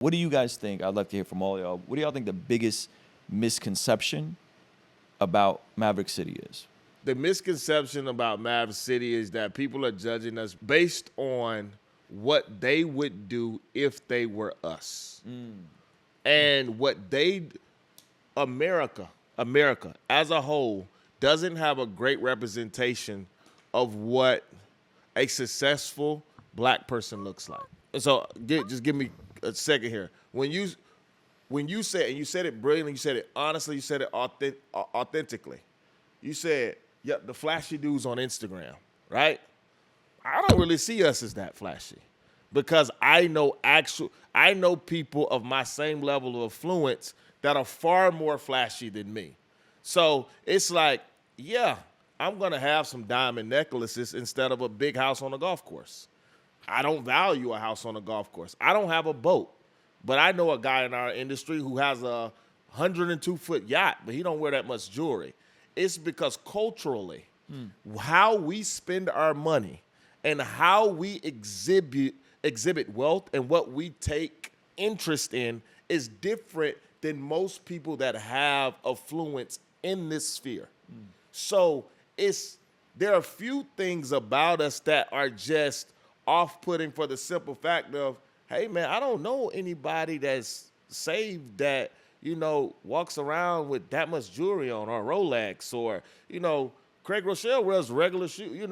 What do you guys think? I'd love to hear from all y'all. What do y'all think the biggest misconception about Maverick City is? The misconception about Maverick City is that people are judging us based on what they would do if they were us. And what America as a whole doesn't have a great representation of what a successful black person looks like. And so just give me a second here. When you said, and you said it brilliantly, you said it honestly, you said it authentically. You said, yeah, the flashy dudes on Instagram, right? I don't really see us as that flashy because I know people of my same level of affluence that are far more flashy than me. So it's like, yeah, I'm going to have some diamond necklaces instead of a big house on a golf course. I don't value a house on a golf course. I don't have a boat, but I know a guy in our industry who has a 102-foot yacht, but he don't wear that much jewelry. It's because culturally, how we spend our money and how we exhibit wealth and what we take interest in is different than most people that have affluence in this sphere. So there are a few things about us that are just off-putting for the simple fact of, hey, man, I don't know anybody that's saved that, walks around with that much jewelry on or Rolex or, Craig Rochelle wears regular shoes,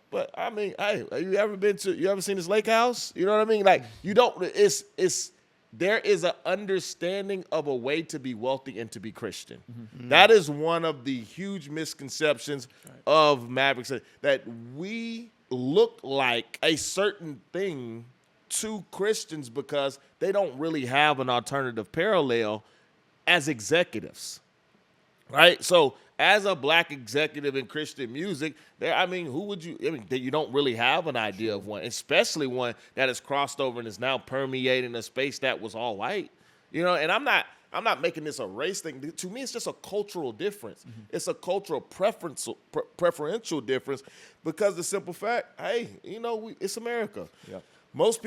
But I mean, hey, you ever seen this lake house? You know what I mean? Like, there is an understanding of a way to be wealthy and to be Christian. Mm-hmm. That is one of the huge misconceptions of Maverick City, that we look like a certain thing to Christians because they don't really have an alternative parallel as executives, right? So as a black executive in Christian music, you don't really have an idea of one, especially one that has crossed over and is now permeating a space that was all white, and I'm not making this a race thing. To me, it's just a cultural difference. Mm-hmm. It's a cultural preferential difference because the simple fact, hey, it's America. Yep. Most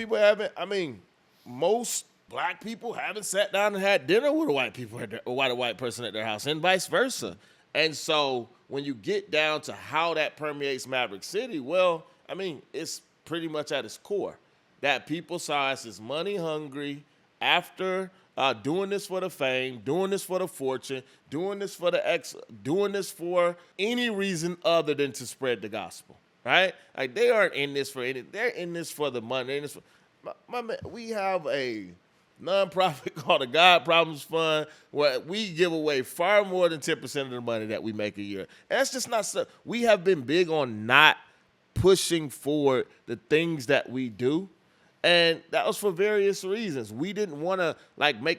black people haven't sat down and had dinner with a white person at their house, and vice versa. And so when you get down to how that permeates Maverick City, it's pretty much at its core that people saw us as money hungry after doing this for the fame, doing this for the fortune, doing this for any reason other than to spread the gospel, right? Like, they aren't in this for anything. They're in this for the money. My man, we have a nonprofit called the God Problems Fund where we give away far more than 10% of the money that we make a year. And that's just not stuff. We have been big on not pushing forward the things that we do. And that was for various reasons. We didn't want to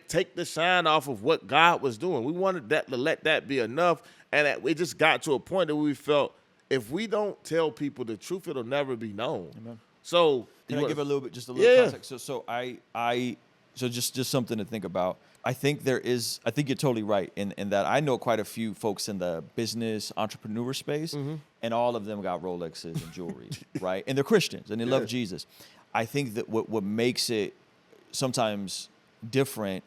take the shine off of what God was doing. We wanted that to let that be enough. And that it just got to a point that we felt if we don't tell people the truth, it'll never be known. Amen. So can I give a little context? So just something to think about. I think you're totally right in that I know quite a few folks in the business entrepreneur space, mm-hmm. and all of them got Rolexes and jewelry, right? And they're Christians and they love Jesus. I think that what makes it sometimes different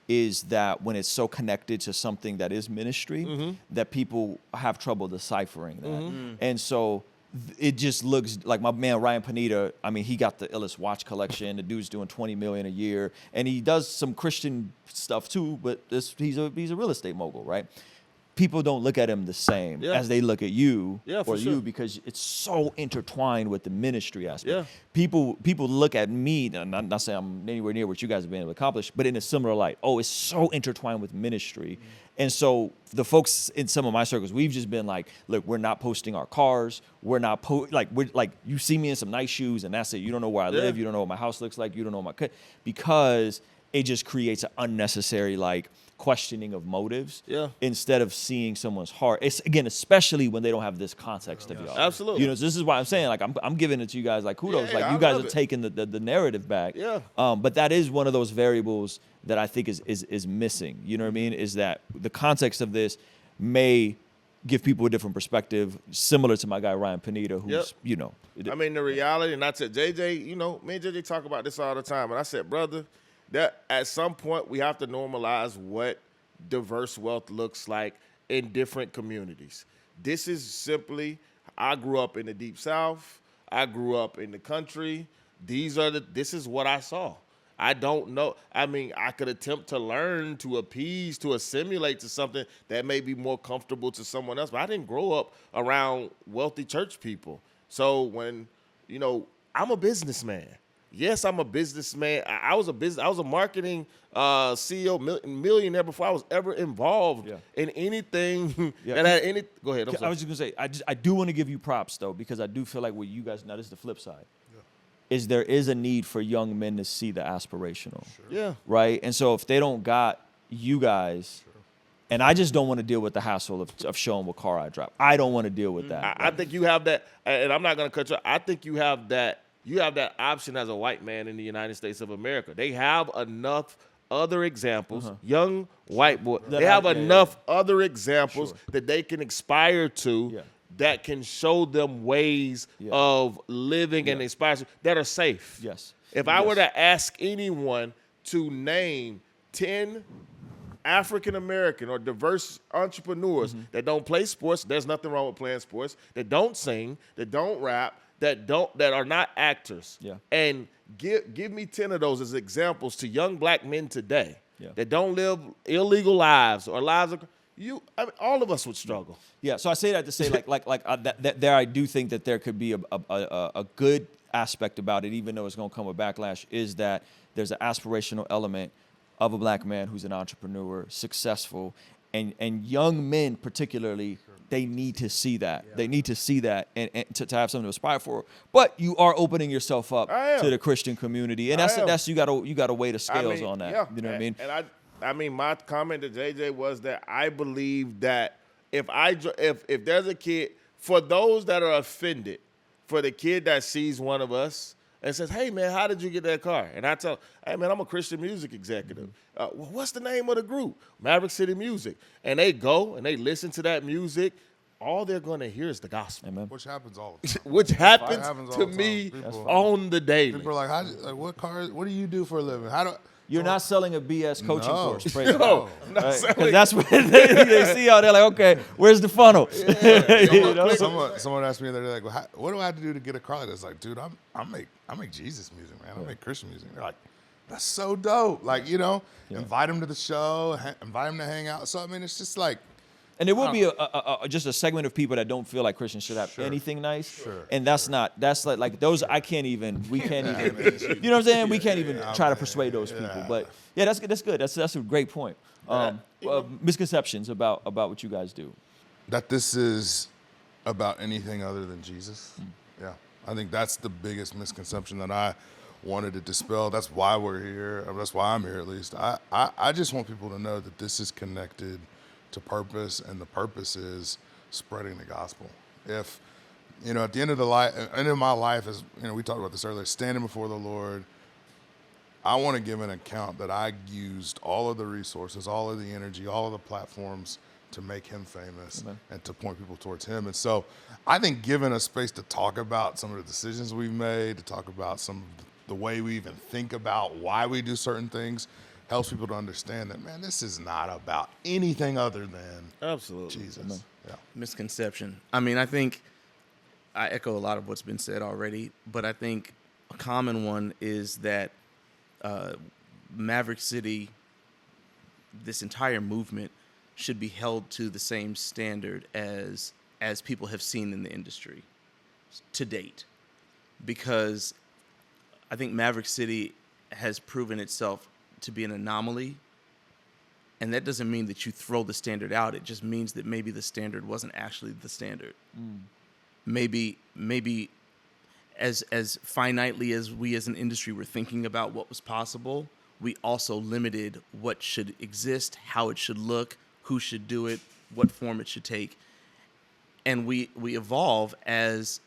is that when it's so connected to something that is ministry, mm-hmm. that people have trouble deciphering that. Mm-hmm. And so it just looks like my man Ryan Panetta. I mean, he got the illest watch collection. The dude's doing $20 million a year, and he does some Christian stuff too. But he's a real estate mogul, right? People don't look at him the same as they look at you you because it's so intertwined with the ministry aspect. Yeah. People look at me. I'm not saying I'm anywhere near what you guys have been able to accomplish, but in a similar light. Oh, it's so intertwined with ministry. Mm-hmm. And so the folks in some of my circles, we've just been like, look, we're not posting our cars. We're not you see me in some nice shoes and that's it. You don't know where I live. You don't know what my house looks like. You don't know because it just creates an unnecessary questioning of motives instead of seeing someone's heart. It's again, especially when they don't have this context to be honest. Absolutely. So this is why I'm saying I'm giving it to you guys kudos. You guys are taking the narrative back. Yeah. But that is one of those variables that I think is missing. You know what I mean? Is that the context of this may give people a different perspective, similar to my guy Ryan Panetta, who's the reality, and I said JJ, me and JJ talk about this all the time, and I said, brother, that at some point we have to normalize what diverse wealth looks like in different communities. This is simply, I grew up in the Deep South. I grew up in the country. This is what I saw. I don't know. I mean, I could attempt to learn, to appease, to assimilate to something that may be more comfortable to someone else. But I didn't grow up around wealthy church people. So when, I'm a businessman. Yes, I'm a businessman. I was a marketing CEO, millionaire before I was ever involved in anything that had any. Go ahead. I was just gonna say, I do want to give you props though, because I do feel like what you guys, now this is the flip side, is there is a need for young men to see the aspirational. Sure. Yeah. Right. And so if they don't got you guys, and I just don't want to deal with the hassle of showing what car I drive. I don't want to deal with that. I think you have that, and I'm not going to cut you. I think you have that. You have that option as a white man in the United States of America. They have enough other examples, young white boy. They have enough other examples that they can aspire to, that can show them ways of living and inspire that are safe. Yes. If I were to ask anyone to name 10 African American or diverse entrepreneurs that don't play sports, there's nothing wrong with playing sports, that don't sing, that don't rap, that are not actors. Yeah. And give me 10 of those as examples to young black men today that don't live illegal lives or lives of all of us would struggle. Yeah. So I say that to say that there I do think that there could be a good aspect about it, even though it's going to come with backlash, is that there's an aspirational element of a black man who's an entrepreneur, successful, and young men particularly, they need to see that. Yeah. They need to see that and to have something to aspire for. But you are opening yourself up to the Christian community, and that's you gotta weigh the scales on that. Yeah. You know what I mean? And I mean, my comment to JJ was that I believe that if there's a kid, for those that are offended, for the kid that sees one of us and says, "Hey man, how did you get that car?" And I tell, "Hey man, I'm a Christian music executive. What's the name of the group? Maverick City Music." And they go and they listen to that music. All they're going to hear is the gospel. Amen. Which happens all the time. Which happens to me on the daily. People are like, what cars? What do you do for a living? You're not selling a BS coaching course. Praise God. Because that's what they see out there. Like, okay, where's the funnel? Someone asked me the other day, like, what do I have to do to get a car like this? Like, dude, I make Jesus music, man. I make Christian music. They're like, that's so dope. Like, invite them to the show, invite them to hang out. So I mean, it's just like. And there will be just a segment of people that don't feel like Christians should have anything nice. Sure. And that's like those, we can't even, you know what I'm saying? We can't even try to persuade those people. But yeah, that's good. That's a great point. Misconceptions about what you guys do. That this is about anything other than Jesus. Yeah. I think that's the biggest misconception that I wanted to dispel. That's why we're here. That's why I'm here, at least. I just want people to know that this is connected to purpose, and the purpose is spreading the gospel. If, at the end of my life, as we talked about this earlier, standing before the Lord, I want to give an account that I used all of the resources, all of the energy, all of the platforms to make him famous and to point people towards him. And so I think giving us space to talk about some of the decisions we've made, to talk about some of the way we even think about why we do certain things, helps people to understand that, man, this is not about anything other than Jesus. Yeah. Misconception. I mean, I think I echo a lot of what's been said already, but I think a common one is that Maverick City, this entire movement, should be held to the same standard as people have seen in the industry to date. Because I think Maverick City has proven itself to be an anomaly, and that doesn't mean that you throw the standard out. It just means that maybe the standard wasn't actually the standard. Maybe as finitely as we as an industry were thinking about what was possible, we also limited what should exist, how it should look, who should do it, what form it should take. And we evolve as,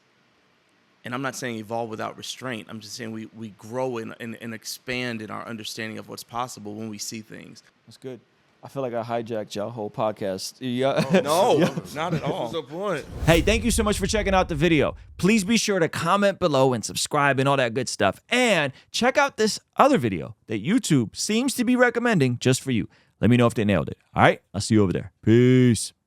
and I'm not saying evolve without restraint. I'm just saying we grow and expand in our understanding of what's possible when we see things. That's good. I feel like I hijacked y'all whole podcast. Yeah. No, not at all. What's the point? Hey, thank you so much for checking out the video. Please be sure to comment below and subscribe and all that good stuff. And check out this other video that YouTube seems to be recommending just for you. Let me know if they nailed it. All right? I'll see you over there. Peace.